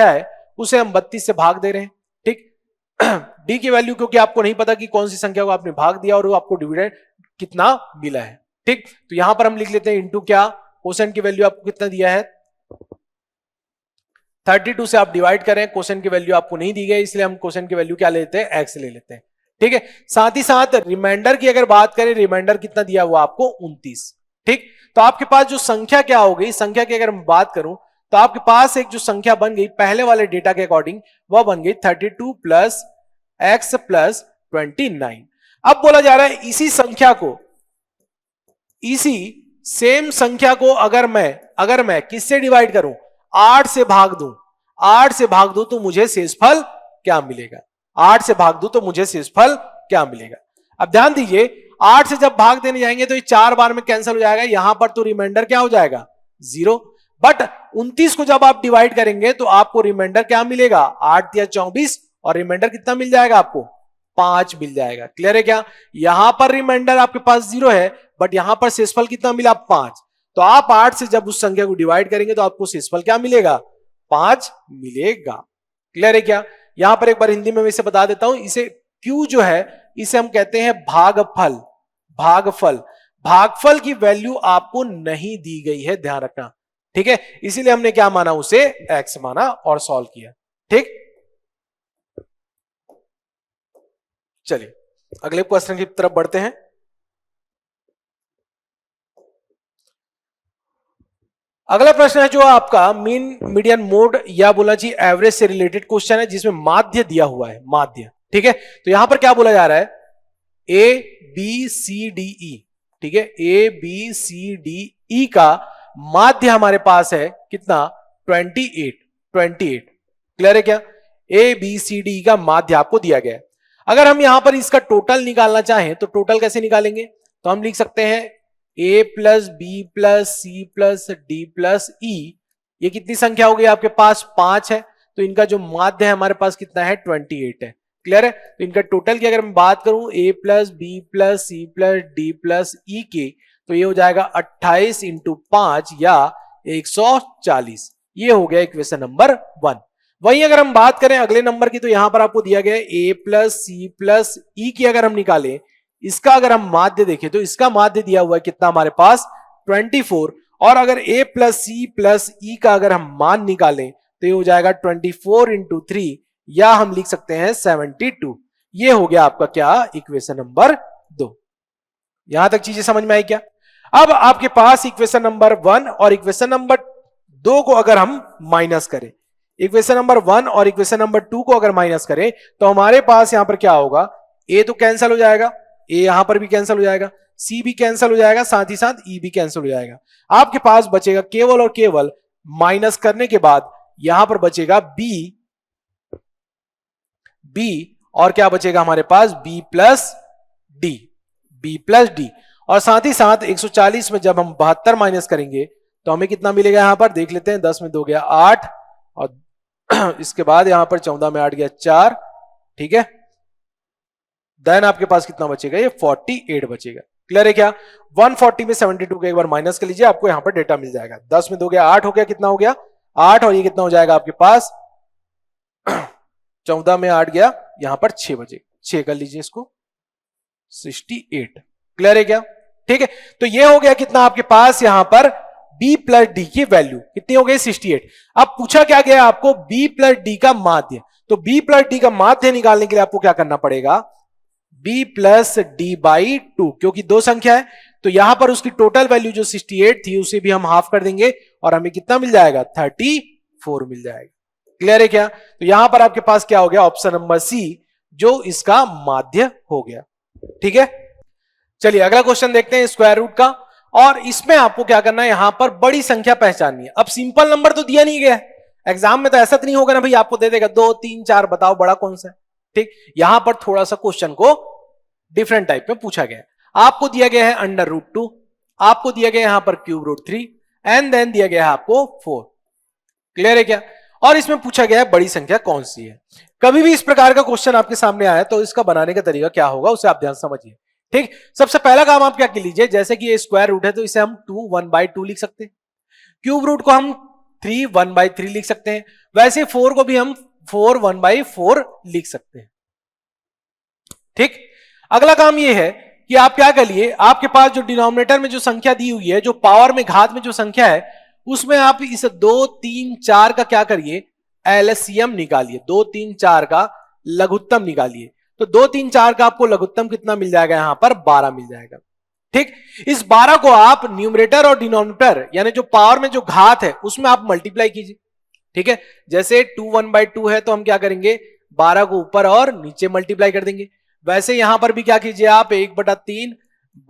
है, उसे हम 32 से भाग दे रहे हैं। ठीक, डी की वैल्यू क्योंकि आपको नहीं पता कि कौन सी संख्या को आपने भाग दिया और आपको डिविडेंड कितना मिला है। ठीक, तो यहां पर हम लिख लेते हैं इंटू क्या, क्वोशेंट की वैल्यू आपको कितना दिया है 32 से आप डिवाइड करें, क्वोशेंट की वैल्यू आपको नहीं दी गई, इसलिए हम क्वोशेंट की वैल्यू क्या लेते हैं, एक्स ले लेते हैं। ठीक है, साथ ही साथ रिमाइंडर की अगर बात करें, रिमाइंडर कितना दिया हुआ आपको 29। ठीक, तो आपके पास जो संख्या क्या हो गई, संख्या की अगर मैं बात करूं तो आपके पास एक जो संख्या बन गई पहले वाले डेटा के अकॉर्डिंग, वह बन गई 32 + x + 29। अब बोला जा रहा है इसी संख्या को, इसी सेम संख्या को अगर मैं किससे डिवाइड करूं, 8 से भाग दूं, 8 से भाग दूं तो मुझे शेषफल क्या मिलेगा, 8 से भाग दूं तो मुझे शेषफल क्या मिलेगा। अब ध्यान दीजिए, 8 से जब भाग देने जाएंगे तो ये 4 बार में कैंसिल हो जाएगा, यहां पर तो रिमाइंडर क्या हो जाएगा 0, बट 29 को जब आप डिवाइड करेंगे तो आपको रिमाइंडर क्या मिलेगा, 8 या 24 और रिमाइंडर कितना मिल जाएगा आपको 5 मिल जाएगा। क्लियर है क्या? यहां पर रिमाइंडर आपके पास 0 है बट यहां पर शेषफल कितना मिला 5, तो आप 8 से जब उस संख्या को डिवाइड करेंगे तो आपको शेषफल क्या मिलेगा 5 मिलेगा। क्लियर है क्या? यहां पर एक बार हिंदी में मैं इसे बता देता हूं, इसे क्यू जो है इसे हम कहते हैं भागफल। भागफल, भागफल की वैल्यू आपको नहीं दी गई है, ध्यान रखना। ठीक है, इसीलिए हमने क्या माना, उसे एक्स माना और सॉल्व किया। ठीक, चलिए अगले क्वेश्चन की तरफ बढ़ते हैं। अगला प्रश्न है जो आपका मीन मीडियन मोड या बोला जी एवरेज से रिलेटेड क्वेश्चन है, जिसमें माध्य दिया हुआ है, माध्य। ठीक है, तो यहां पर क्या बोला जा रहा है, A B C D E, ठीक है, A B C D E का माध्य हमारे पास है कितना 28। क्लियर है क्या? ए बी सी डी का माध्य आपको दिया गया है। अगर हम यहां पर इसका टोटल निकालना चाहें तो टोटल कैसे निकालेंगे, तो हम लिख सकते हैं a + b + c + d + e, ये कितनी संख्या हो गई आपके पास 5 है, तो इनका जो माध्य है हमारे पास कितना है 28 है। क्लियर है? तो इनका टोटल की अगर मैं बात करूं a + b + c + d + e की, तो ये हो जाएगा 28 × 5 या 140। ये हो गया इक्वेशन नंबर 1। वहीं अगर हम बात करें अगले नंबर की, तो यहां पर आपको दिया गया है a प्लस सी प्लस ई की अगर हम निकालें, इसका अगर हम माध्य देखें तो इसका माध्य दिया हुआ है कितना हमारे पास 24, और अगर a प्लस सी प्लस ई का अगर हम मान निकालें तो ये हो जाएगा 24 इंटू 3, या हम लिख सकते हैं 72। ये हो गया आपका क्या इक्वेशन नंबर 2। यहां तक चीजें समझ में आई क्या? अब आपके पास इक्वेशन नंबर 1 और इक्वेशन नंबर 2 को अगर हम माइनस करें, इक्वेशन नंबर 1 और इक्वेशन नंबर 2 को अगर माइनस करें तो हमारे पास यहां पर क्या होगा, a तो कैंसिल हो जाएगा, a यहां पर भी कैंसिल हो जाएगा, c भी कैंसिल हो जाएगा, साथ ही साथ e भी कैंसिल हो जाएगा। आपके पास बचेगा केवल और केवल माइनस करने के बाद यहां पर बचेगा b, और क्या बचेगा हमारे पास b प्लस डी, और साथ ही साथ 140 में जब हम 72 माइनस करेंगे तो हमें कितना मिलेगा, यहां पर देख लेते हैं, 10 में 2 गया 8, और इसके बाद यहां पर 14 में 8 गया 4, ठीक है। देन आपके पास कितना बचेगा, ये 48 बचेगा। क्लियर है क्या? 140 में 72 को एक बार माइनस कर लीजिए, आपको यहां पर डेटा मिल जाएगा। 10 में 2 गया 8 हो गया, कितना हो गया 8, और ये कितना हो जाएगा आपके पास 14 में 8 गया, यहां पर 6 बचे, 6 कर लीजिए इसको, 68। क्लियर है क्या? ठीक है, तो ये हो गया कितना आपके पास यहां पर b प्लस डी की वैल्यू कितनी हो गई 68। अब पूछा क्या गया आपको, b प्लस डी का माध्य, तो b प्लस डी का माध्य निकालने के लिए आपको क्या करना पड़ेगा, b प्लस डी बाई 2, क्योंकि दो संख्या है तो यहां पर उसकी टोटल वैल्यू जो 68 थी उसे भी हम हाफ कर देंगे और हमें कितना मिल जाएगा 34 मिल जाएगा। क्लियर है क्या? तो यहां पर आपके पास क्या हो गया, ऑप्शन नंबर सी जो इसका माध्य हो गया। ठीक है, चलिए अगला क्वेश्चन देखते हैं स्क्वायर रूट का, और इसमें आपको क्या करना है, यहां पर बड़ी संख्या पहचाननी है। अब सिंपल नंबर तो दिया नहीं गया है, एग्जाम में तो ऐसा तो नहीं होगा ना भाई आपको दे देगा 2 3 4 बताओ बड़ा कौन सा है। ठीक, यहां पर थोड़ा सा क्वेश्चन को डिफरेंट टाइप में पूछा गया है। आपको दिया गया है अंडर रूट 2, आपको दिया गया है यहां पर क्यूब रूट 3, एंड देन दिया गया है आपको 4। क्लियर है क्या? और इसमें पूछा गया है बड़ी संख्या कौन सी है। कभी भी इस प्रकार का क्वेश्चन आपके सामने आया तो इसका बनाने का तरीका क्या होगा उसे आप ध्यान समझिए। ठीक, सबसे पहला काम आप क्या कर लीजिए, जैसे कि ये स्क्वायर रूट है तो इसे हम 2 1/2 लिख सकते हैं, क्यूब रूट को हम 3 1/3 लिख सकते हैं, वैसे 4 को भी हम 4 1/4 लिख सकते हैं। ठीक, अगला काम ये है कि आप क्या करिए, आपके पास जो डिनोमिनेटर में जो संख्या दी हुई है, जो पावर में घात में जो संख्या है, उसमें आप इस 2 3 4 का क्या करिए, एलसीएम निकालिए, 2 3 4 का लघुत्तम निकालिए। तो 2 3 4 का आपको लघुत्तम कितना मिल जाएगा, यहां पर 12 मिल जाएगा। ठीक, इस 12 को आप न्यूमरेटर और डिनोमिनेटर यानी जो पावर में जो घात है उसमें आप मल्टीप्लाई कीजिए। ठीक है, जैसे 2 1/2 है तो हम क्या करेंगे, 12 को ऊपर और नीचे मल्टीप्लाई कर देंगे। वैसे यहां पर भी क्या कीजिए, आप 1/3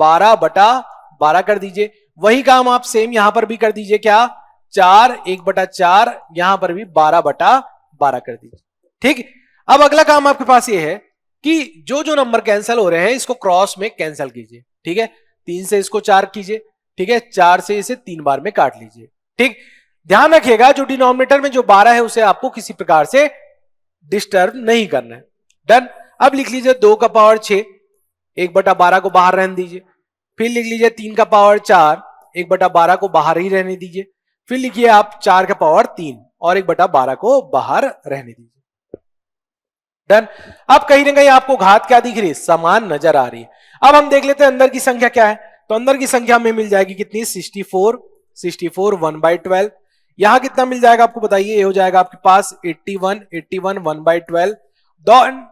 12/12 कर दीजिए। वही काम आप सेम यहां पर भी कर दीजिए, क्या 4 1/4, यहां पर भी 12/12 कर दीजिए। ठीक, अब अगला काम आपके पास ये है कि जो जो नंबर कैंसिल हो रहे हैं इसको क्रॉस में कैंसिल कीजिए। ठीक है, 3 से इसको 4 कीजिए, ठीक है, 4 से इसे 3 बार में काट लीजिए। ठीक, ध्यान रखिएगा जो डिनोमिनेटर में जो 12 है उसे आपको किसी प्रकार से डिस्टर्ब नहीं करना है। डन। अब लिख लीजिए 2 का पावर 6, 1/12 को बाहर रहने दीजिए। फिर लिख लीजिए 3 का पावर 4, 1/12 को बाहर ही रहने दीजिए। फिर लिखिए आप 4 का पावर 3 और 1/12 को बाहर रहने दीजिए। डन। अब कहीं ना कहीं आपको घात क्या दिख रही है, समान नजर आ रही है। अब हम देख लेते हैं अंदर की संख्या क्या है, तो अंदर की संख्या हमें मिल जाएगी कितनी, 64 1/12। यहां कितना मिल जाएगा आपको बताइए, ये हो जाएगा आपके पास 81 1/12।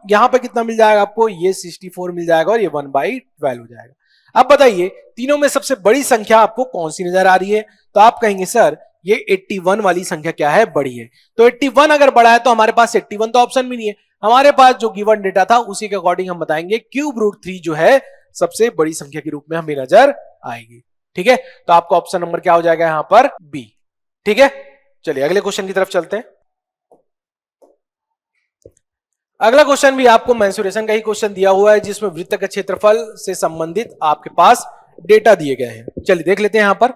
यहां पर कितना मिल जाएगा आपको, ये 64 मिल जाएगा और ये 1/12 हो जाएगा। अब बताइए तीनों में सबसे बड़ी संख्या आपको कौन सी नजर आ रही है, तो आप कहेंगे सर ये 81 वाली संख्या क्या है, बड़ी है। तो 81 अगर बड़ा है तो हमारे पास 81 तो ऑप्शन भी नहीं है, हमारे पास जो गिवन डेटा था उसी के अकॉर्डिंग हम बताएंगे क्यूब रूट 3 जो है सबसे बड़ी संख्या के रूप में हमें नजर आएगी। ठीक है, तो आपका ऑप्शन नंबर क्या हो जाएगा यहां पर, बी। ठीक है, चलिए अगले क्वेश्चन की तरफ चलते हैं। अगला क्वेश्चन भी आपको मेंसुरेशन का ही क्वेश्चन दिया हुआ है, जिसमें वृत्त का क्षेत्रफल से संबंधित आपके पास डेटा दिए गए हैं। चलिए देख लेते हैं। यहां पर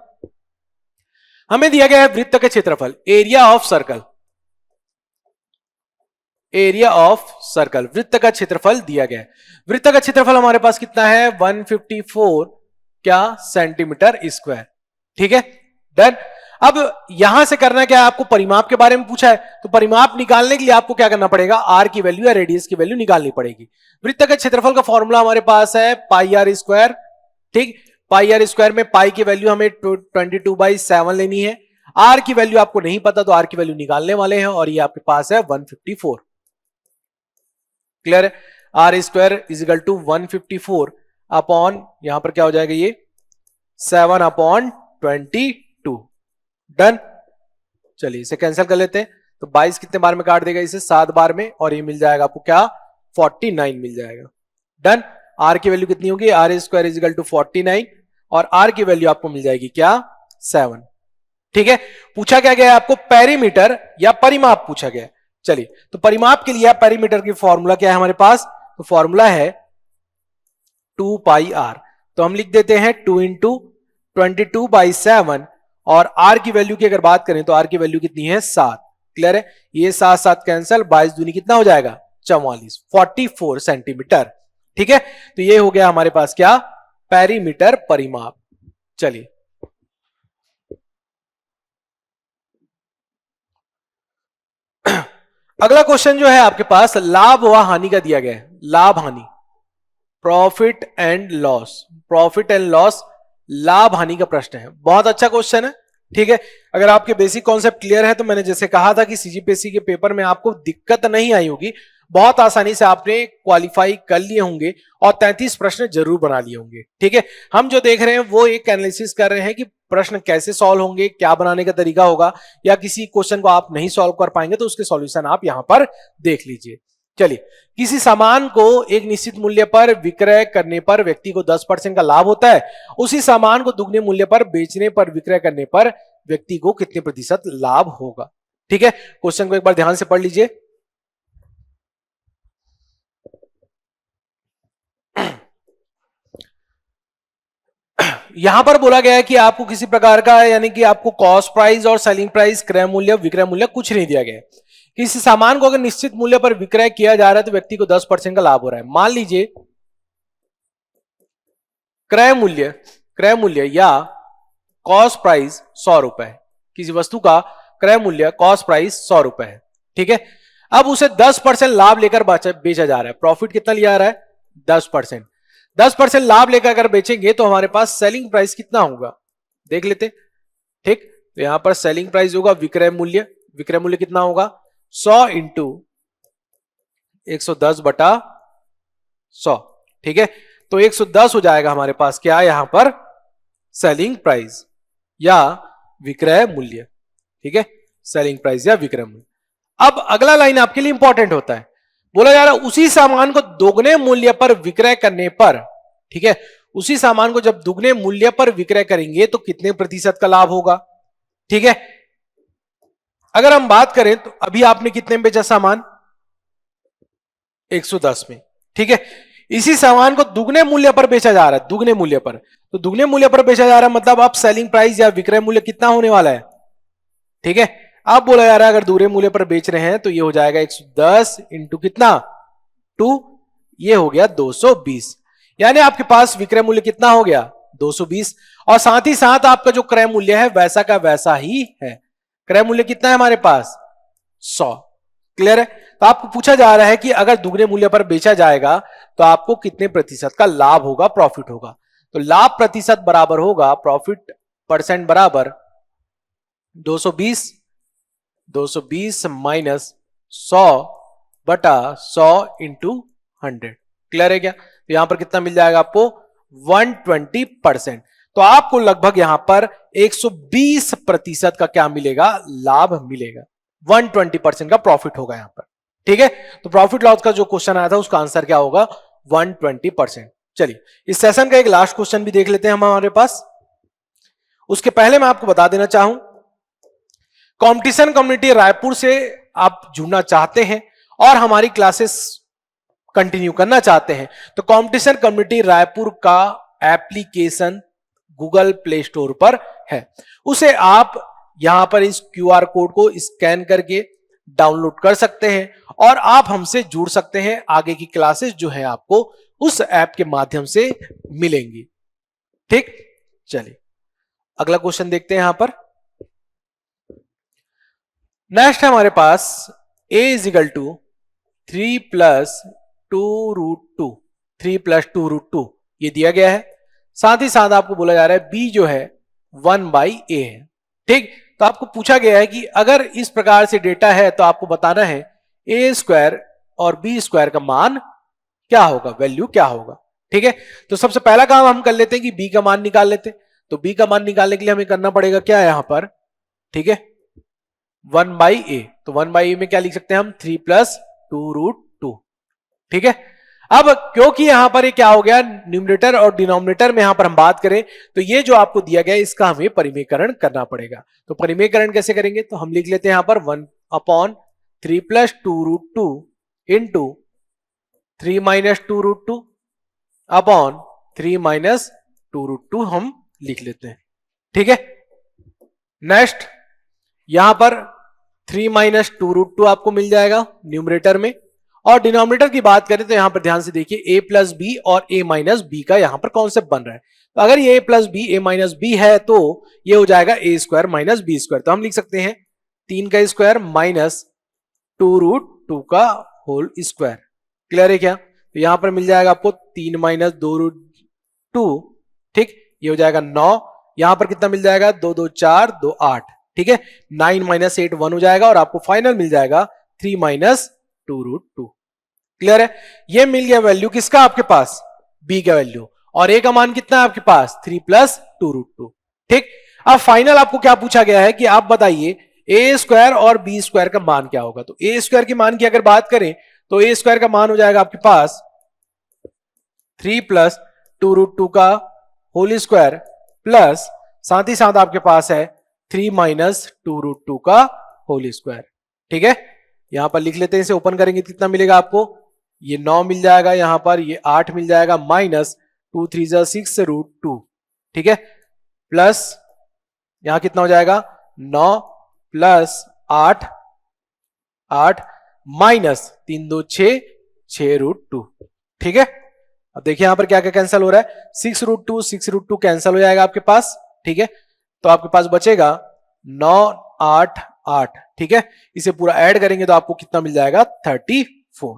हमें दिया गया है वृत्त का क्षेत्रफल, area of circle, area of circle, वृत्त का क्षेत्रफल दिया गया है। वृत्त का क्षेत्रफल हमारे पास कितना है, 154 क्या सेंटीमीटर स्क्वायर। ठीक है, डन। अब यहां से करना क्या है, आपको परिमाप के बारे में पूछा है, तो परिमाप निकालने के लिए आपको क्या करना पड़ेगा, आर की वैल्यू या रेडियस की वैल्यू निकालनी पड़ेगी। वृत्त का क्षेत्रफल का फॉर्मूला हमारे पास है पाई आर स्क्वायर। ठीक, पाई आर स्क्वायर में पाई की वैल्यू हमें 22/7 लेनी है। आर की वैल्यू आपको नहीं पता तो आर की वैल्यू निकालने वाले हैं, और ये आपके पास है 154। क्लियर है, r square is equal to 154 upon, यहां पर क्या हो जाएगा, ये 7/22। डन। चलिए इसे कैंसिल कर लेते हैं, तो 22 कितने बार में काट देगा, इसे 7 बार में, और ये मिल जाएगा आपको क्या, 49 मिल जाएगा। डन। आर की वैल्यू कितनी होगी, r square is equal to 49, और आर की वैल्यू आपको मिल जाएगी क्या, 7। ठीक है, पूछा क्या गया है आपको, पेरीमीटर या परिमाप पूछा गया है। चलिए, तो परिमाप के लिए पेरीमीटर की फॉर्मूला क्या है हमारे पास, तो फॉर्मूला है 2 पाई आर। तो हम लिख देते हैं 2 इंटू 22/7, और आर की वैल्यू की अगर बात करें तो आर की वैल्यू कितनी है, 7। क्लियर है, ये 7 7 कैंसल, 22 दूनी कितना हो जाएगा, 44, 44 सेंटीमीटर। ठीक है, तो ये हो गया हमारे पास क्या, पेरीमीटर परिमाप। चलिए अगला क्वेश्चन जो है आपके पास लाभ व हानि का दिया गया है, लाभ हानि, profit and loss, profit and loss, लाभ हानि का प्रश्न है। बहुत अच्छा क्वेश्चन है। ठीक है, अगर आपके बेसिक कॉन्सेप्ट क्लियर है तो मैंने जैसे कहा था कि सीजीपीएससी के पेपर में आपको दिक्कत नहीं आई होगी, बहुत आसानी से आपने क्वालिफाई कर लिए होंगे और 33 प्रश्न जरूर बना लिए होंगे। ठीक है, हम जो देख रहे हैं वो एक एनालिसिस कर रहे हैं कि प्रश्न कैसे सॉल्व होंगे, क्या बनाने का तरीका होगा, या किसी क्वेश्चन को आप नहीं सॉल्व कर पाएंगे तो उसके सॉल्यूशन आप यहां पर देख लीजिए। चलिए, किसी सामान को एक निश्चित मूल्य पर विक्रय करने पर व्यक्ति को 10% का लाभ होता है, उसी सामान को दुगने मूल्य पर बेचने पर, विक्रय करने पर व्यक्ति को कितने प्रतिशत लाभ होगा। ठीक है, क्वेश्चन को एक बार ध्यान से पढ़ लीजिए। यहां पर बोला गया है कि आपको किसी प्रकार का, यानी कि आपको कॉस्ट प्राइस और सेलिंग प्राइस, क्रय मूल्य, विक्रय मूल्य कुछ नहीं दिया गया है। किसी सामान को अगर निश्चित मूल्य पर विक्रय किया जा रहा है तो व्यक्ति को 10% का लाभ हो रहा है। मान लीजिए क्रय मूल्य या कॉस्ट प्राइस 100 रुपए है, किसी वस्तु का क्रय मूल्य कॉस्ट प्राइस 100 रुपए है। ठीक है, अब उसे 10% लाभ लेकर बेचा जा रहा है। प्रॉफिट कितना लिया जा रहा है, 10%। 10% लाभ लेकर अगर बेचेंगे तो हमारे पास सेलिंग प्राइस कितना होगा, देख लेते। ठीक, तो यहां पर सेलिंग प्राइस होगा विक्रय मूल्य, विक्रय मूल्य कितना होगा, 100 इंटू 110/100। ठीक है, तो 110 हो जाएगा हमारे पास क्या, यहां पर सेलिंग प्राइस या विक्रय मूल्य। ठीक है, सेलिंग प्राइस या विक्रय मूल्य। अब अगला लाइन आपके लिए इंपॉर्टेंट होता है, बोला जा रहा है उसी सामान को दोगुने मूल्य पर विक्रय करने पर, ठीक है, उसी सामान को जब दुगने मूल्य पर विक्रय करेंगे तो कितने प्रतिशत का लाभ होगा। ठीक है, अगर हम बात करें तो अभी आपने कितने में बेचा सामान, 110 में। ठीक है, इसी सामान को दुगने मूल्य पर बेचा जा रहा है, दुगने मूल्य पर, तो दुगने मूल्य पर बेचा जा रहा है मतलब अब सेलिंग प्राइस या विक्रय मूल्य कितना होने वाला है। ठीक है, अब बोला जा रहा है अगर दूसरे मूल्य पर बेच रहे हैं तो ये हो जाएगा 110 इंटू कितना, 2, ये हो गया 220, यानी आपके पास विक्रय मूल्य कितना हो गया, 220, और साथ ही साथ आपका जो क्रय मूल्य है वैसा का वैसा ही है। क्रय मूल्य कितना है हमारे पास, 100। क्लियर है, तो आपको पूछा जा रहा है कि अगर दुगने मूल्य पर बेचा जाएगा तो आपको कितने प्रतिशत का लाभ होगा, प्रॉफिट होगा। तो लाभ प्रतिशत बराबर होगा, प्रॉफिट परसेंट बराबर 220 माइनस 100/100 इंटू 100। क्लियर है क्या, तो यहां पर कितना मिल जाएगा आपको, 120%। तो आपको लगभग यहां पर 120% का क्या मिलेगा, लाभ मिलेगा। 120% का प्रॉफिट होगा यहां पर। ठीक है, तो प्रॉफिट लॉस का जो क्वेश्चन आया था उसका आंसर क्या होगा, 120%। चलिए इस सेशन का एक लास्ट क्वेश्चन भी देख लेते हैं हमारे पास। उसके पहले मैं आपको बता देना चाहूं, कंपटीशन कम्युनिटी रायपुर से आप जुड़ना चाहते हैं और हमारी क्लासेस कंटिन्यू करना चाहते हैं तो कंपटीशन कम्युनिटी रायपुर का एप्लीकेशन गूगल प्ले स्टोर पर है, उसे आप यहां पर इस क्यूआर कोड को स्कैन करके डाउनलोड कर सकते हैं और आप हमसे जुड़ सकते हैं। आगे की क्लासेस जो है आपको उस ऐप के माध्यम से मिलेंगी। ठीक, चलिए अगला क्वेश्चन देखते हैं यहां पर। नेक्स्ट है हमारे पास a is equal to 3 plus 2√2, 3 plus 2√2 ये दिया गया है। साथ ही साथ आपको बोला जा रहा है b जो है 1/a है। ठीक, तो आपको पूछा गया है कि अगर इस प्रकार से डेटा है तो आपको बताना है a स्क्वायर और b स्क्वायर का मान क्या होगा, वैल्यू क्या होगा। ठीक है, तो सबसे पहला काम हम कर लेते हैं कि b का मान निकाल लेते हैं। तो b का मान निकालने के लिए हमें करना पड़ेगा क्या है यहां पर, ठीक है, 1/a। तो 1/a में क्या लिख सकते हैं हम, 3 प्लस 2√2। ठीक है, अब क्योंकि यहां पर ये क्या हो गया, न्यूमरेटर और डिनोमिनेटर में यहां पर हम बात करें तो ये जो आपको दिया गया इसका हमें परिमेयकरण करना पड़ेगा। तो परिमेयकरण कैसे करेंगे, तो हम लिख लेते हैं यहां पर 1/3 plus 2√2 into 3 minus 2√2 upon 3 minus 2√2 हम लिख लेते हैं। ठीक है, नेक्स्ट यहां पर 3 माइनस 2√2 आपको मिल जाएगा न्यूमरेटर में, और डिनोमिनेटर की बात करें तो यहां पर ध्यान से देखिए a प्लस बी और a माइनस बी का यहां पर कॉन्सेप्ट बन रहा है। तो अगर ये a plus b a minus b है तो ये हो जाएगा a square minus b square. तो हम लिख सकते हैं 3 का स्क्वायर माइनस 2√2 का होल स्क्वायर। क्लियर है क्या, तो यहां पर मिल जाएगा आपको 3 माइनस 2√2, ठीक, ये हो जाएगा 9। यहां पर कितना मिल जाएगा, 2 2 4 2 8, ठीक है, 9 माइनस 8 1 हो जाएगा और आपको फाइनल मिल जाएगा 3 माइनस 2√2। क्लियर है, ये मिल गया वैल्यू किसका आपके पास, b का वैल्यू, और a का मान कितना है आपके पास 3 प्लस 2√2। ठीक, अब फाइनल आपको क्या पूछा गया है कि आप बताइए a स्क्वायर और b स्क्वायर का मान क्या होगा। तो a स्क्वायर के मान की अगर बात करें तो a स्क्वायर का मान हो जाएगा आपके पास 3 प्लस 2√2 का होल स्क्वायर प्लस साथ ही साथ आपके पास है 3 माइनस 2√2 का होल स्क्वायर। ठीक है, यहां पर लिख लेते हैं, इसे ओपन करेंगे कितना मिलेगा आपको, ये 9 मिल जाएगा, यहां पर ये 8 मिल जाएगा, माइनस 2 3 6√2, ठीक है, प्लस यहां कितना हो जाएगा 9 प्लस 8 8 माइनस 3 2 6√2। ठीक है, अब देखिए यहां पर क्या क्या कैंसिल हो रहा है, 6√2 कैंसिल हो जाएगा आपके पास। ठीक है, तो आपके पास बचेगा 9 8 8, ठीक है, इसे पूरा ऐड करेंगे तो आपको कितना मिल जाएगा 34।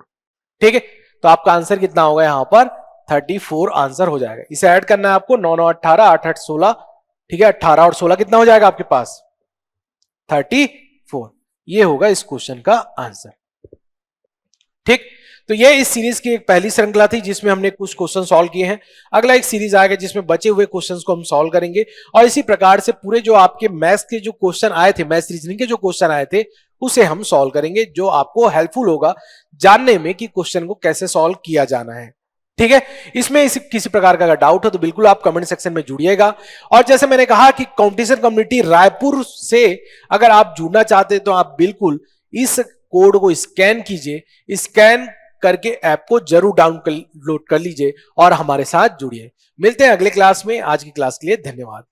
ठीक है, तो आपका आंसर कितना होगा यहां पर 34 आंसर हो जाएगा। इसे ऐड करना है आपको, 9 9 18 8 8 16, ठीक है, 18 और 16 कितना हो जाएगा आपके पास 34। ये होगा इस क्वेश्चन का आंसर। ठीक, तो ये इस सीरीज की एक पहली श्रृंखला थी जिसमें हमने कुछ क्वेश्चन सॉल्व किए हैं। अगला एक सीरीज आएगा जिसमें बचे हुए क्वेश्चंस को हम सॉल्व करेंगे, और इसी प्रकार से पूरे जो आपके मैथ्स के जो क्वेश्चन आए थे, मैथ्स रीजनिंग के जो क्वेश्चन आए थे उसे हम सॉल्व करेंगे, जो आपको हेल्पफुल होगा जानने में कि क्वेश्चन को कैसे सॉल्व किया जाना है। ठीक है, इसमें किसी प्रकार का अगर डाउट हो तो बिल्कुल आप कमेंट सेक्शन में जुड़िएगा। और जैसे मैंने कहा कि कंपटीशन कम्युनिटी रायपुर से अगर आप जुड़ना चाहते हैं तो आप बिल्कुल इस कोड को स्कैन कीजिए, स्कैन करके ऐप को जरूर डाउनलोड कर लीजिए और हमारे साथ जुड़िए। मिलते हैं अगले क्लास में, आज की क्लास के लिए धन्यवाद।